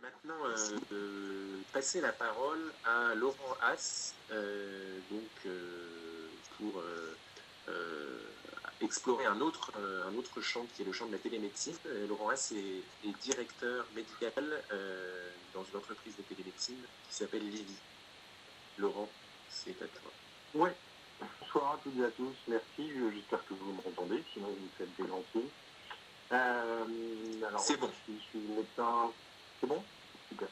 maintenant passer la parole à Laurent Haas, pour explorer un autre champ qui est le champ de la télémédecine. Laurent Haas est directeur médical dans une entreprise de télémédecine qui s'appelle Livy. Laurent, c'est à toi. Ouais, bonsoir à toutes et à tous, merci, j'espère que vous m'entendez, sinon vous me faites délancer. Alors, c'est bon. Je suis médecin, c'est bon? Super.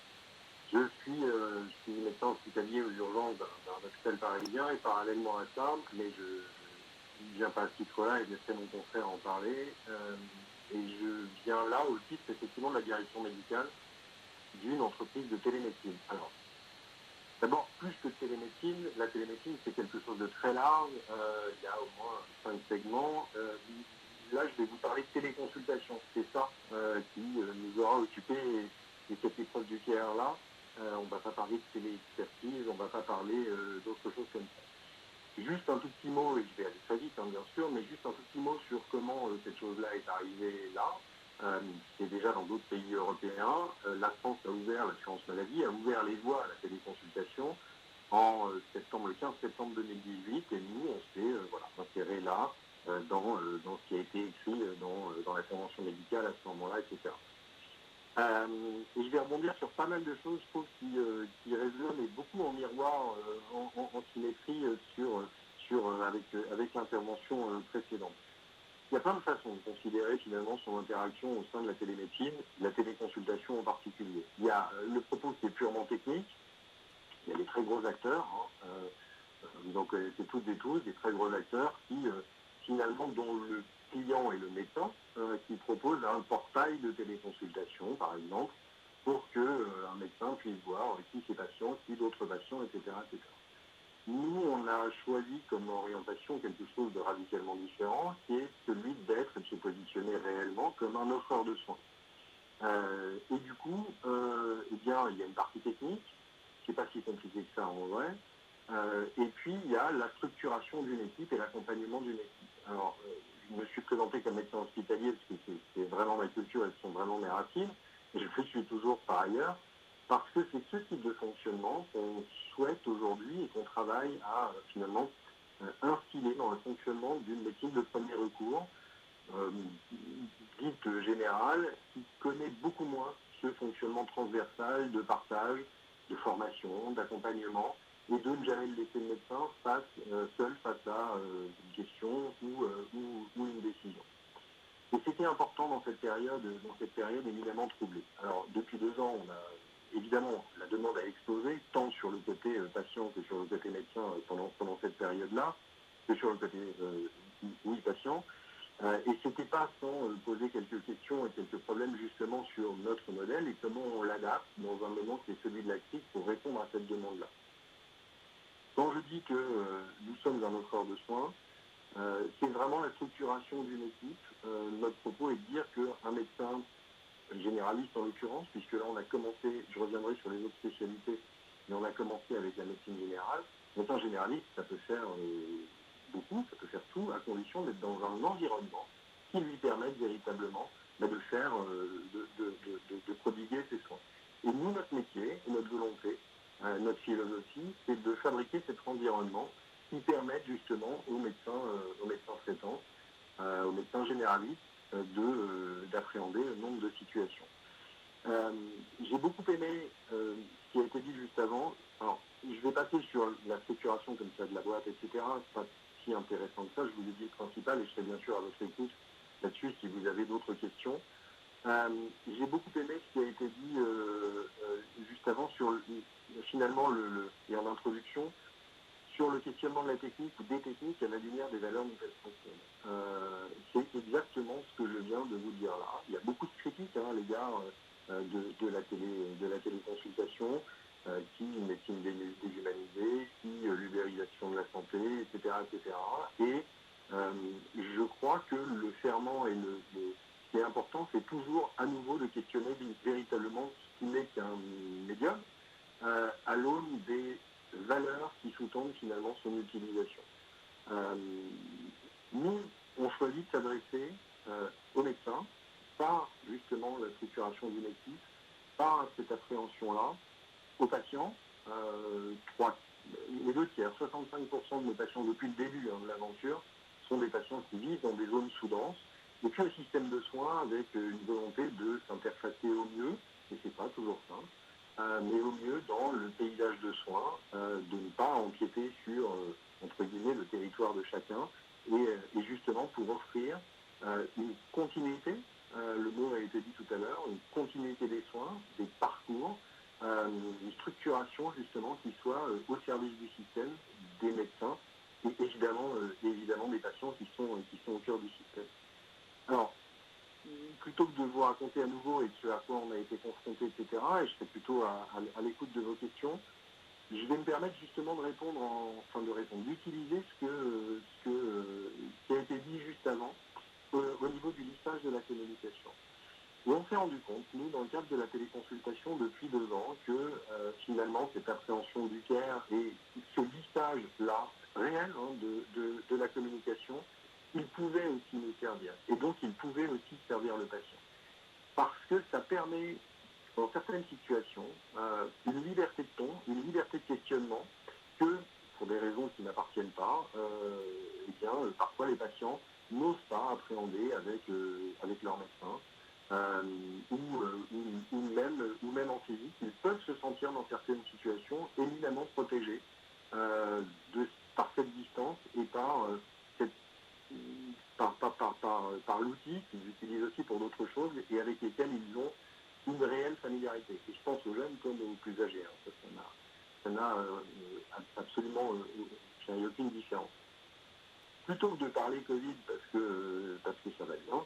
Je suis médecin hospitalier aux urgences d'un hôpital parisien et parallèlement à ça, mais je ne viens pas à ce titre-là et je laisserai mon confrère en parler. Et je viens là au titre effectivement de la direction médicale d'une entreprise de télémédecine. Alors, d'abord, plus que télémédecine, la télémédecine c'est quelque chose de très large, il y a au moins 5 segments. Là, je vais vous parler de téléconsultation, c'est ça qui nous aura occupé et cette épreuve du tiers-là. On ne va pas parler de téléexpertise, on ne va pas parler d'autres choses comme ça. Juste un tout petit mot, et je vais aller très vite bien sûr, mais juste un tout petit mot sur comment cette chose-là est arrivée là. C'est déjà dans d'autres pays européens. La France a ouvert, l'assurance maladie a ouvert les voies à la téléconsultation en le 15 septembre 2018, et nous, on s'est inséré là dans ce qui a été écrit dans la convention médicale à ce moment-là, etc. Et je vais rebondir sur pas mal de choses, je trouve, qui résonnent et beaucoup en miroir, en symétrie avec l'intervention précédente. Il y a plein de façons de considérer finalement son interaction au sein de la télémédecine, la téléconsultation en particulier. Il y a le propos qui est purement technique, il y a des très gros acteurs, vous en connaissez toutes et tous, des très gros acteurs qui finalement, dont le client est le médecin, qui propose un portail de téléconsultation, par exemple, pour qu'un médecin puisse voir qui ses patients, qui d'autres patients, etc., etc. Nous, on a choisi comme orientation quelque chose de radicalement différent, qui est celui d'être et de se positionner réellement comme un offreur de soins. Et du coup, il y a une partie technique, qui n'est pas si compliqué que ça en vrai, et puis il y a la structuration d'une équipe et l'accompagnement d'une équipe. Alors, je me suis présenté comme médecin hospitalier parce que c'est vraiment ma culture et ce sont vraiment mes racines, et je le suis toujours par ailleurs, parce que c'est ce type de fonctionnement qu'on souhaite aujourd'hui et qu'on travaille à finalement instiller dans le fonctionnement d'une médecine de premier recours, dite générale, qui connaît beaucoup moins ce fonctionnement transversal de partage, de formation, d'accompagnement, et de ne jamais laisser le médecin seul face à une question ou une décision. Et c'était important dans cette période éminemment troublée. Alors, depuis 2 ans, évidemment, la demande a explosé, tant sur le côté patient que sur le côté médecin pendant cette période-là, que sur le côté, patient. Et c'était pas sans poser quelques questions et quelques problèmes justement sur notre modèle et comment on l'adapte dans un moment qui est celui de la crise pour répondre à cette demande-là. Quand je dis que nous sommes un offreur de soins, c'est vraiment la structuration d'une équipe. Notre propos est de dire qu'un médecin généraliste en l'occurrence, puisque là on a commencé, je reviendrai sur les autres spécialités, mais on a commencé avec la médecine générale. Médecin généraliste, ça peut faire beaucoup, ça peut faire tout, à condition d'être dans un environnement qui lui permette véritablement de faire, de prodiguer ses soins. Et nous, notre métier, notre volonté, notre philosophie, c'est de fabriquer cet environnement qui permette justement aux médecins traitants, aux médecins généralistes, d'appréhender le nombre de situations. J'ai beaucoup aimé ce qui a été dit juste avant. Alors, je vais passer sur la structuration comme ça de la boîte, etc. C'est pas si intéressant que ça. Je vous ai dit le principal et je serai bien sûr à votre écoute là-dessus si vous avez d'autres questions. J'ai beaucoup aimé ce qui a été dit juste avant sur finalement et en introduction sur le questionnement de la technique ou des techniques à la lumière des valeurs nouvelles fonctionnelles. C'est exactement ce que je viens de vous dire là. Il y a beaucoup de critiques à l'égard de la téléconsultation, qui une médecine déshumanisée, qui l'ubérisation de la santé, etc., etc. Et je crois que le ferment et ce qui est important, c'est toujours à nouveau de questionner véritablement ce qui n'est qu'un médium à l'aune des valeurs qui sous-tendent finalement son utilisation. Nous, on choisit de s'adresser aux médecins par justement la structuration d'une équipe pas cette appréhension-là. Aux patients, les deux tiers, 65% de nos patients depuis le début de l'aventure sont des patients qui vivent dans des zones sous-denses, et puis un système de soins avec une volonté de s'interfacer au mieux, et c'est pas toujours simple, mais au mieux dans le paysage de soins, de ne pas empiéter sur, entre guillemets, le territoire de chacun, et justement pour offrir une continuité, le mot a été dit tout à l'heure, une continuité des soins, des parcours, une structuration justement qui soit au service du système, des médecins, et évidemment des patients qui sont au cœur du système. Alors, plutôt que de vous raconter à nouveau et ce à quoi on a été confronté, etc., et je serai plutôt à l'écoute de vos questions, je vais me permettre justement d'utiliser ce qui a été dit juste avant au niveau du lissage de la communication. Et on s'est rendu compte, nous, dans le cadre de la téléconsultation depuis 2 ans, que finalement cette appréhension du care et ce lissage-là, réel, de la communication, il pouvait aussi nous servir. Et donc il pouvait aussi servir le patient. Parce que ça permet, dans certaines situations, une liberté de ton, une liberté de questionnement que, pour des raisons qui n'appartiennent pas, parfois les patients n'osent pas appréhender avec leur médecin, ou même en physique. Ils peuvent se sentir dans certaines situations éminemment protégés par cette distance et par l'outil qu'ils utilisent aussi pour d'autres choses et avec lesquels ils ont une réelle familiarité. Et je pense aux jeunes comme aux plus âgés. Ça n'a absolument aucune différence. Plutôt que de parler Covid parce que ça va bien,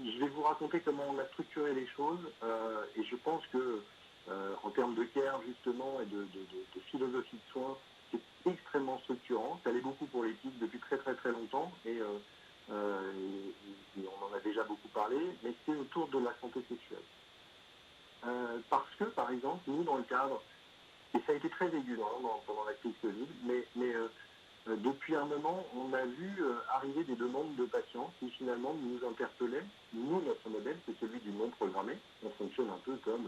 je vais vous raconter comment on a structuré les choses et je pense que en termes de care justement et de philosophie de soins, c'est extrêmement structurant. Ça l'est beaucoup pour l'éthique depuis très très très longtemps et on en a déjà beaucoup parlé, mais c'est autour de la santé sexuelle. Parce que par exemple, nous dans le cadre, et ça a été très aigu pendant la crise Covid, mais depuis un moment, on a vu arriver des demandes de patients qui finalement nous interpellaient. Nous, notre modèle, c'est celui du non programmé. On fonctionne un peu comme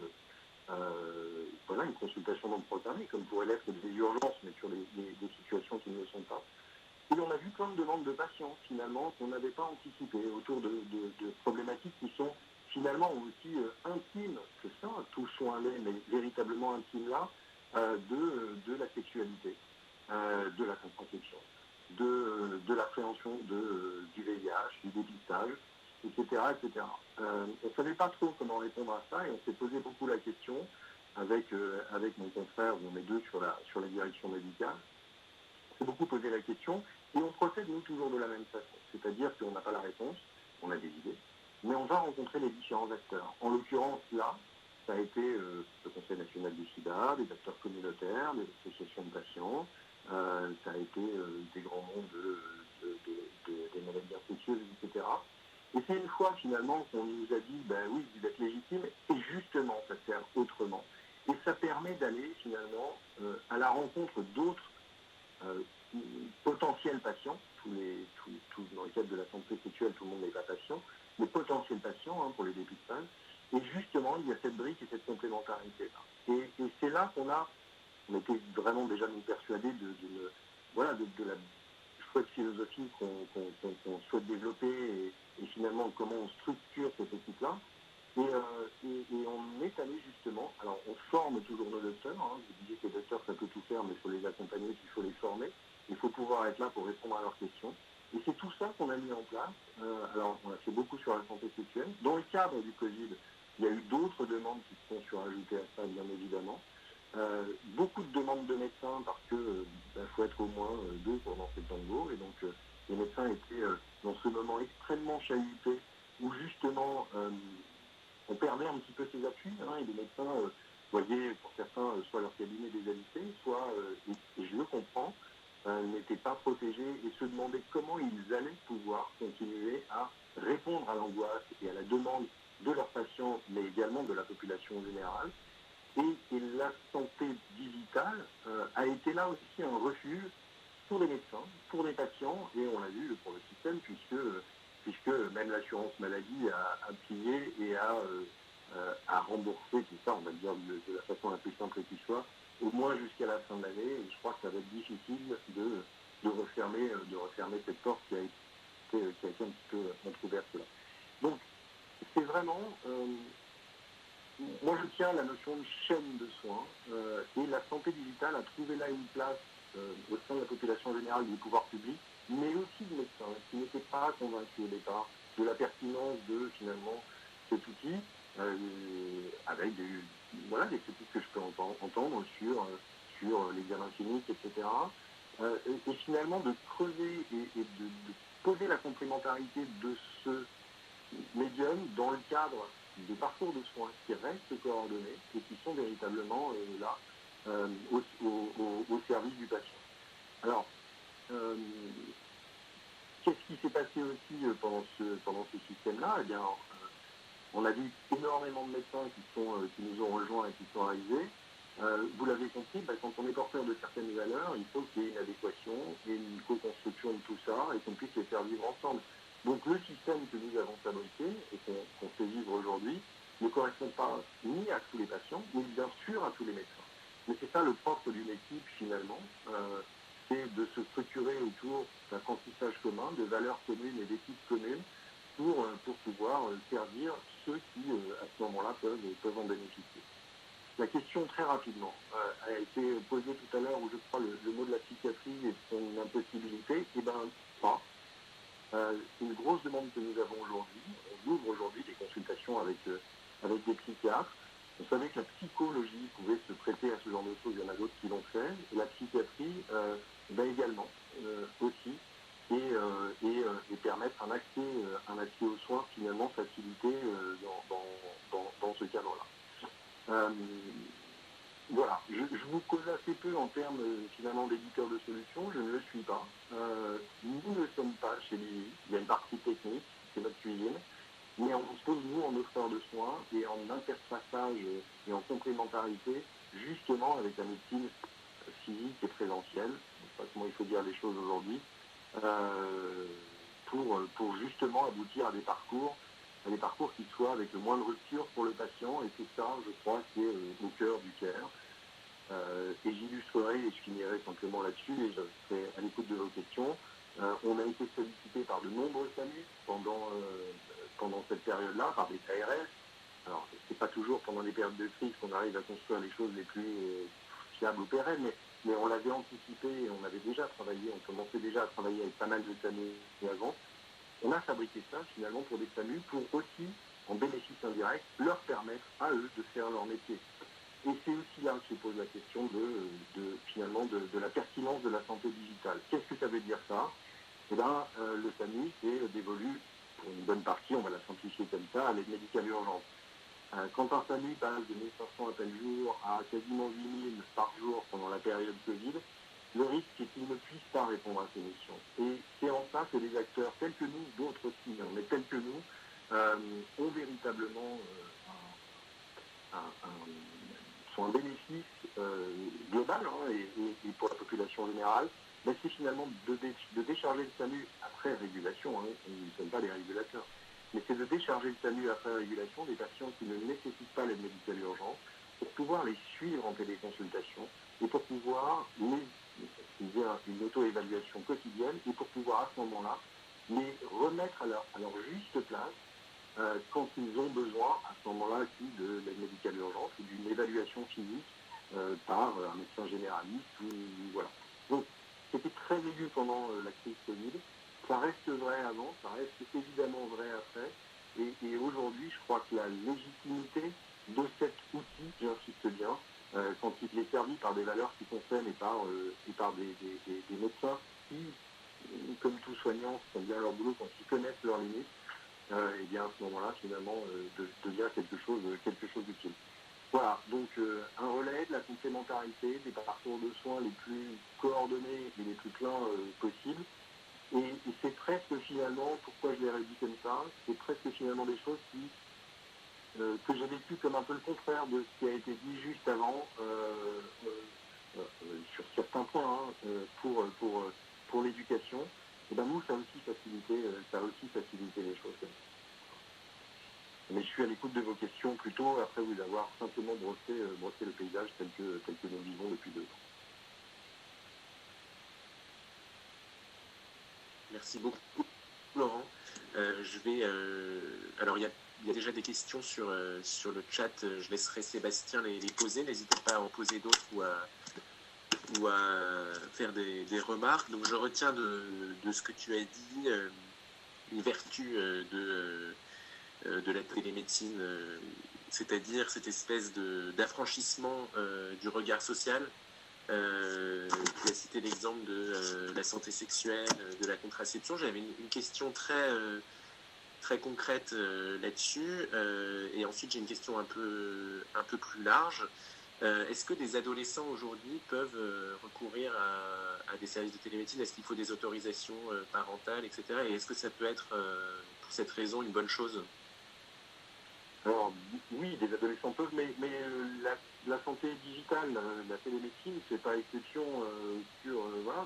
une consultation non programmée, comme pourrait l'être des urgences, mais sur des situations qui ne le sont pas. Et on a vu plein de demandes de patients, finalement, qu'on n'avait pas anticipées, autour de problématiques qui sont finalement aussi intimes que ça, tout soin l'est, mais véritablement intimes là, de la sexualité. De la contraception, de l'appréhension du VIH, du dépistage, etc. On ne savait pas trop comment répondre à ça et on s'est posé beaucoup la question avec mon confrère, on est deux sur la direction médicale. On s'est beaucoup posé la question et on procède nous toujours de la même façon. C'est-à-dire qu'on n'a pas la réponse, on a des idées, mais on va rencontrer les différents acteurs. En l'occurrence, là, ça a été le Conseil national du sida, des acteurs communautaires, des associations de patients, ça a été des grands mondes des maladies infectieuses, etc. Et c'est une fois finalement qu'on nous a dit, oui, vous êtes légitime, et justement, ça sert autrement. Et ça permet d'aller finalement à la rencontre d'autres potentiels patients, dans le cadre de la santé sexuelle, tout le monde n'est pas patient, mais potentiels patients pour les dépistages. Et justement, il y a cette brique et cette complémentarité-là. Et c'est là on était vraiment déjà persuadés de la chouette philosophie qu'on souhaite développer et finalement comment on structure cette équipe-là. Et on est allé justement, alors on forme toujours nos docteurs, je disais que les docteurs ça peut tout faire, mais il faut les accompagner, il faut les former, il faut pouvoir être là pour répondre à leurs questions. Et c'est tout ça qu'on a mis en place. Alors on a fait beaucoup sur la santé sexuelle. Dans le cadre du Covid, il y a eu d'autres demandes qui se sont surajoutées à ça, bien évidemment. Beaucoup de demandes de médecins parce que faut être au moins 2 pour danser le tango et donc les médecins étaient dans ce moment extrêmement chahuté où justement on perdait un petit peu ses appuis et les médecins voyaient pour certains soit leur cabinet déshabité, soit, et je le comprends, n'étaient pas protégés et se demandaient comment ils allaient pouvoir continuer à répondre à l'angoisse et à la demande de leurs patients mais également de la population générale. Et la santé digitale a été là aussi un refuge pour les médecins, pour les patients, et on l'a vu pour le système, puisque même l'assurance maladie a plié et a à rembourser tout ça, on va dire de la façon la plus simple qui soit, au moins jusqu'à la fin de l'année. Et je crois que ça va être difficile de refermer cette porte qui a été un petit peu entrouverte là. Donc, c'est vraiment, moi je tiens à la notion de chaîne de soins, et la santé digitale a trouvé là une place au sein de la population générale des pouvoirs publics, mais aussi de médecins qui n'étaient pas convaincus au départ de la pertinence de finalement cet outil, avec des critiques que je peux entendre sur l'examen clinique, etc. Et finalement de creuser et de poser la complémentarité de ce médium dans le cadre des parcours de soins qui restent coordonnés et qui sont véritablement là au service du patient. Alors, qu'est-ce qui s'est passé aussi pendant ce système-là? Eh bien, on a vu énormément de médecins qui nous ont rejoints et qui sont arrivés. Vous l'avez compris, quand on est porteur de certaines valeurs, il faut qu'il y ait une adéquation et une co-construction de tout ça et qu'on puisse les faire vivre ensemble. Donc le système que nous avons fabriqué et qu'on fait vivre aujourd'hui ne correspond pas ni à tous les patients, ni bien sûr à tous les médecins. Mais c'est ça le propre d'une équipe finalement, c'est de se structurer autour d'un apprentissage commun, de valeurs communes et d'équipes communes pour pouvoir servir ceux qui, à ce moment-là, peuvent en bénéficier. La question, très rapidement, a été posée tout à l'heure, où je crois le mot de la psychiatrie et de son impossibilité. Eh bien, pas. C'est une grosse demande que nous avons aujourd'hui. On ouvre aujourd'hui des consultations avec des psychiatres. On savait que la psychologie pouvait se prêter à ce genre de choses, il y en a d'autres qui l'ont fait. Et la psychiatrie également, aussi, et permettre un accès aux soins finalement facilité dans ce cadre-là. Voilà, je vous cause assez peu en termes finalement d'éditeur de solutions, je ne le suis pas. Nous ne sommes pas chez Lilly, il y a une partie technique, c'est notre cuisine, mais on se pose nous en offreur de soins et en interfaçage et en complémentarité justement avec la médecine physique et présentielle, je ne sais pas comment il faut dire les choses aujourd'hui, pour justement aboutir à des parcours qui soient avec le moins de rupture pour le patient, et c'est ça, je crois, qui est au cœur du care. Et j'illustrerai et je finirai simplement là-dessus, et je serai à l'écoute de vos questions. On a été sollicité par de nombreux SAMU pendant cette période-là, par des ARS. Alors, c'est pas toujours pendant les périodes de crise qu'on arrive à construire les choses les plus fiables ou pérennes, mais on l'avait anticipé et on avait déjà travaillé, on commençait déjà à travailler avec pas mal de SAMU avant. On a fabriqué ça finalement pour des SAMU pour aussi, en bénéfice indirect, leur permettre à eux de faire leur métier. Et c'est aussi là que se pose la question finalement de la pertinence de la santé digitale. Qu'est-ce que ça veut dire ça? Eh bien, le SAMU, c'est dévolu, pour une bonne partie, on va la simplifier comme ça, à l'aide médicale urgente. Quand un SAMU passe de 1500 appels jour à quasiment 8000 par jour pendant la période Covid, le risque est qu'il ne puisse pas répondre à ces missions. Et c'est en ça que les acteurs tels que nous, d'autres aussi, mais tels que nous, ont véritablement sont un bénéfice global et pour la population générale, mais c'est finalement de décharger le SAMU après régulation, nous ne sommes pas des régulateurs, mais c'est de décharger le SAMU après régulation des patients qui ne nécessitent pas l'aide médicale urgente pour pouvoir les suivre en téléconsultation et pour pouvoir une auto-évaluation quotidienne et pour pouvoir à ce moment-là les remettre à leur juste place quand ils ont besoin, à ce moment-là, de l'aide médicale urgente ou d'une évaluation physique par un médecin généraliste. Voilà. Donc, c'était très aigu pendant la crise Covid. Ça reste vrai avant, ça reste évidemment vrai après. Et aujourd'hui, je crois que la légitimité de cet outil, j'insiste bien, quand il est servi par des valeurs qui sont saines et par des médecins qui, comme tout soignant, font bien leur boulot quand ils connaissent leurs limites, et bien à ce moment-là, finalement, devient quelque chose d'utile. Voilà, donc un relais de la complémentarité, des parcours de soins les plus coordonnés et les plus pleins possibles. Et c'est presque finalement, pourquoi je l'ai réduit comme ça, c'est presque finalement des choses que j'ai vécu comme un peu le contraire de ce qui a été dit juste avant, sur certains points, pour l'éducation. Et ben nous, ça a aussi facilité les choses. Mais je suis à l'écoute de vos questions plutôt après vous avoir simplement brossé le paysage tel que nous vivons depuis 2 ans. Merci beaucoup, Laurent. Alors, il y a déjà des questions sur le chat. Je laisserai Sébastien les poser. N'hésitez pas à en poser d'autres ou à faire des remarques. Donc, je retiens de ce que tu as dit une vertu de la télémédecine, c'est-à-dire cette espèce d'affranchissement du regard social. Tu as cité l'exemple de la santé sexuelle, de la contraception. J'avais une question très concrète là-dessus. Et ensuite, j'ai une question un peu plus large. Est-ce que des adolescents aujourd'hui peuvent recourir à des services de télémédecine? Est-ce qu'il faut des autorisations parentales, etc. Et est-ce que ça peut être, pour cette raison, une bonne chose? Alors oui, des adolescents peuvent, mais la santé digitale, la télémédecine, c'est pas exception voilà.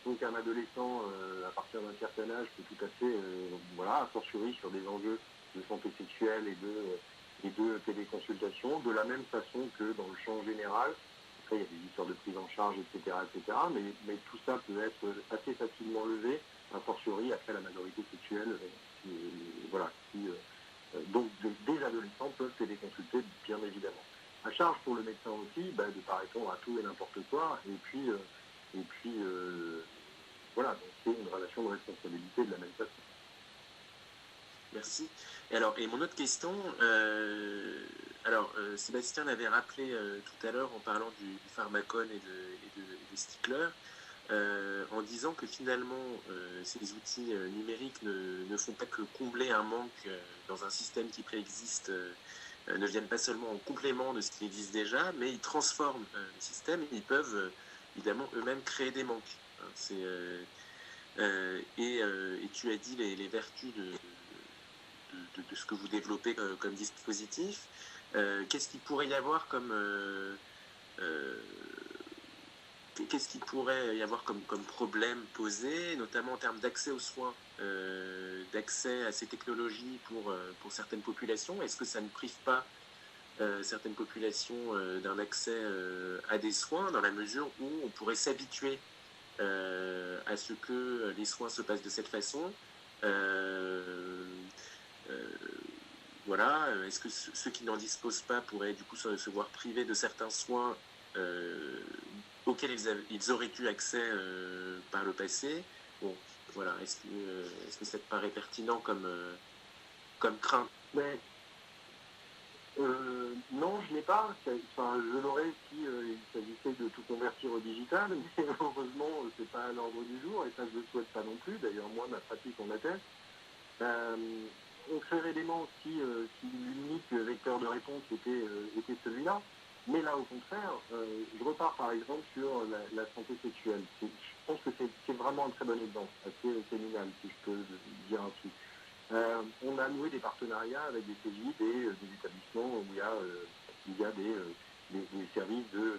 Donc un adolescent à partir d'un certain âge peut tout à fait, voilà, a fortiori sur des enjeux de santé sexuelle et de téléconsultation, de la même façon que dans le champ général. Après, il y a des histoires de prise en charge, etc., mais tout ça peut être assez facilement levé, a fortiori après la majorité sexuelle, voilà, donc des adolescents peuvent téléconsulter, bien évidemment. À charge pour le médecin aussi de ne pas répondre à tout et n'importe quoi. Et puis voilà, donc c'est une relation de responsabilité de la même façon. Merci. Et mon autre question, Sébastien l'avait rappelé tout à l'heure en parlant du pharmacone et des Stickler, en disant que finalement ces outils numériques ne font pas que combler un manque dans un système qui préexiste, ne viennent pas seulement en complément de ce qui existe déjà, mais ils transforment le système et ils peuvent évidemment eux-mêmes créer des manques. Hein, et tu as dit les vertus de ce que vous développez comme dispositif. Qu'est-ce qu'il pourrait y avoir comme problème posé, notamment en termes d'accès aux soins, d'accès à ces technologies pour certaines populations? Est-ce que ça ne prive pas certaines populations d'un accès à des soins, dans la mesure où on pourrait s'habituer à ce que les soins se passent de cette façon? Voilà, est-ce que ceux qui n'en disposent pas pourraient du coup se voir privés de certains soins auxquels ils auraient eu accès par le passé? Bon, voilà, est-ce que ça te paraît pertinent comme crainte? Mais non, je n'ai pas. Enfin, je l'aurais si il s'agissait de tout convertir au digital, mais heureusement, c'est pas à l'ordre du jour, et ça, je ne le souhaite pas non plus. D'ailleurs, moi, ma pratique en atteste. On créerait des manques si l'unique vecteur de réponse était celui-là. Mais là, au contraire, je repars par exemple sur la santé sexuelle. Je pense que c'est vraiment un très bon exemple, assez séminal, si je peux dire ainsi. On a noué des partenariats avec des CJ, des établissements où il y a des services de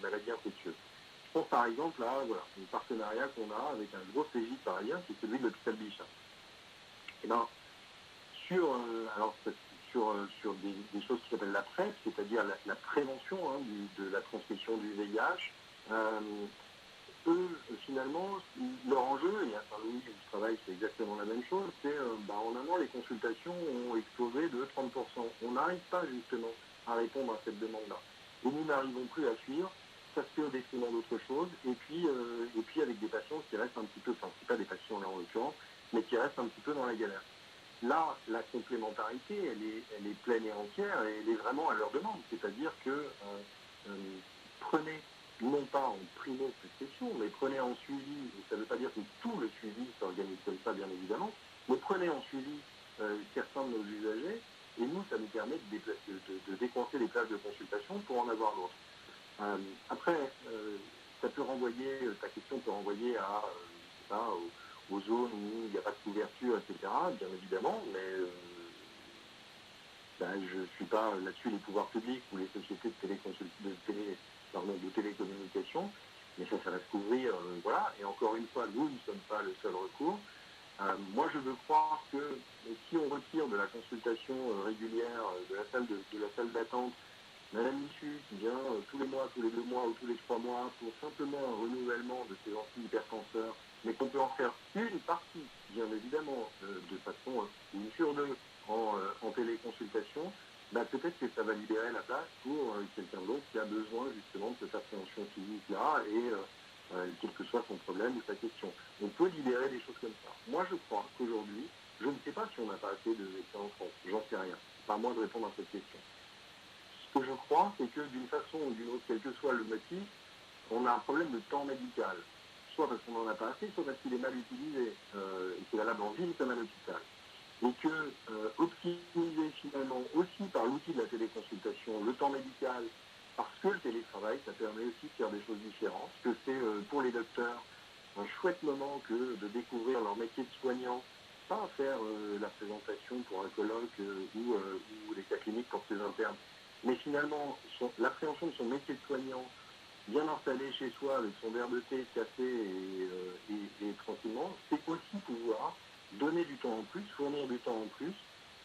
maladies infectieuses. Je pense par exemple à un partenariat qu'on a avec un gros CJ parisien, qui est celui de l'hôpital Bichat. Et ben, sur des choses qui s'appellent la PrEP, c'est-à-dire la prévention de la transmission du VIH, eux, finalement, leur enjeu, et à Saint-Louis où je travaille, c'est exactement la même chose, c'est en un an, les consultations ont explosé de 30%. On n'arrive pas justement à répondre à cette demande-là. Et nous n'arrivons plus à suivre, ça se fait au détriment d'autres choses, et puis avec des patients qui restent un petit peu, enfin, c'est pas des patients là en l'occurrence, mais qui restent un petit peu dans la galère. Là, la complémentarité, elle est pleine et entière, et elle est vraiment à leur demande. C'est-à-dire que prenez, non pas en primo-prescription, mais prenez en suivi, et ça ne veut pas dire que tout le suivi s'organise comme ça, bien évidemment, mais prenez en suivi certains de nos usagers, et nous, ça nous permet de décoincer les places de consultation pour en avoir d'autres. Après, ta question peut renvoyer à, je sais pas, aux zones où il n'y a pas de couverture, etc., bien évidemment, mais je ne suis pas là-dessus les pouvoirs publics ou les sociétés de télécommunications, mais ça va se couvrir, voilà, et encore une fois, nous ne sommes pas le seul recours. Moi, je veux croire que si on retire de la consultation régulière de la salle d'attente Madame Michu qui vient tous les mois, tous les 2 mois ou tous les 3 mois pour simplement un renouvellement de ses antihypertenseurs, mais qu'on peut en faire une partie, bien évidemment, de façon une sur deux en téléconsultation, peut-être que ça va libérer la place pour quelqu'un d'autre qui a besoin justement de cette appréhension physique-là et quel que soit son problème ou sa question. On peut libérer des choses comme ça. Moi, je crois qu'aujourd'hui, je ne sais pas si on n'a pas assez de médecins en France, j'en sais rien. C'est pas à moi de répondre à cette question. Ce que je crois, c'est que d'une façon ou d'une autre, quel que soit le motif, on a un problème de temps médical. Soit parce qu'on n'en a pas assez, soit parce qu'il est mal utilisé. Et c'est valable en ville comme à l'hôpital. Et que optimiser finalement aussi par l'outil de la téléconsultation le temps médical, parce que le télétravail, ça permet aussi de faire des choses différentes, que c'est pour les docteurs un chouette moment que de découvrir leur métier de soignant, pas faire la présentation pour un colloque ou les cas cliniques pour ses internes, mais finalement l'appréhension de son métier de soignant, bien installé chez soi avec son verre de thé, café et tranquillement, c'est aussi pouvoir donner du temps en plus, fournir du temps en plus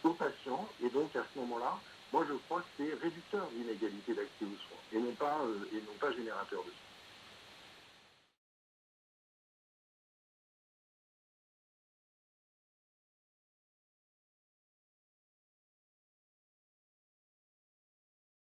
aux patients, et donc à ce moment-là, moi je crois que c'est réducteur d'inégalité d'accès aux soins, et non pas générateur de soins.